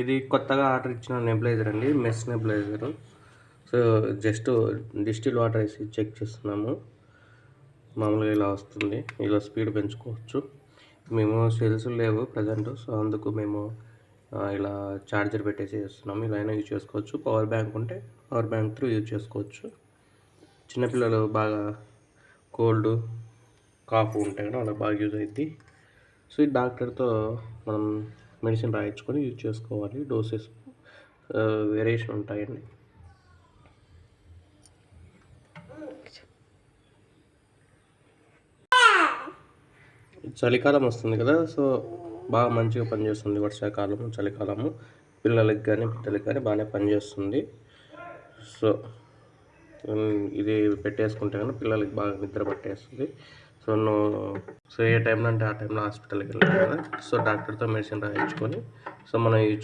ఇది కొత్తగా ఆర్డర్ ఇచ్చిన నెబులైజర్ అండి, mesh nebuliser. So just distil water వేసి చెక్ చేస్తున్నాము. మామూలుగా ఇలా వస్తుంది, ఇలా స్పీడ్ పెంచుకోవచ్చు. మేము సెల్స్ లేవు ప్రజెంట్, సో అందుకు మేము ఇలా ఛార్జర్ పెట్టేసి చేస్తున్నాము. ఇలా అయినా యూజ్ చేసుకోవచ్చు. పవర్ బ్యాంక్ ఉంటే పవర్ బ్యాంక్ త్రూ యూజ్ చేసుకోవచ్చు. చిన్నపిల్లలు బాగా కోల్డ్ కాఫ్ ఉంటాయి కదా, అలా బాగా యూజ్ అవుద్ది. సో ఈ డాక్టర్తో మనం మెడిసిన్ రాయించుకొని యూజ్ చేసుకోవాలి. డోసెస్ వేరియేషన్ ఉంటాయండి. చలికాలం వస్తుంది కదా, సో బాగా మంచిగా పనిచేస్తుంది. వర్షాకాలము, చలికాలము పిల్లలకి కానీ పెద్దలకి కానీ బాగానే పనిచేస్తుంది. సో ఇది పెట్టేసుకుంటే కానీ పిల్లలకి బాగా నిద్ర పట్టేస్తుంది. సో ఏ టైంలో అంటే ఆ టైంలో హాస్పిటల్కి వెళ్ళాలి కదా, సో డాక్టర్తో మెడిసిన్ రాయించుకొని సో మనం యూజ్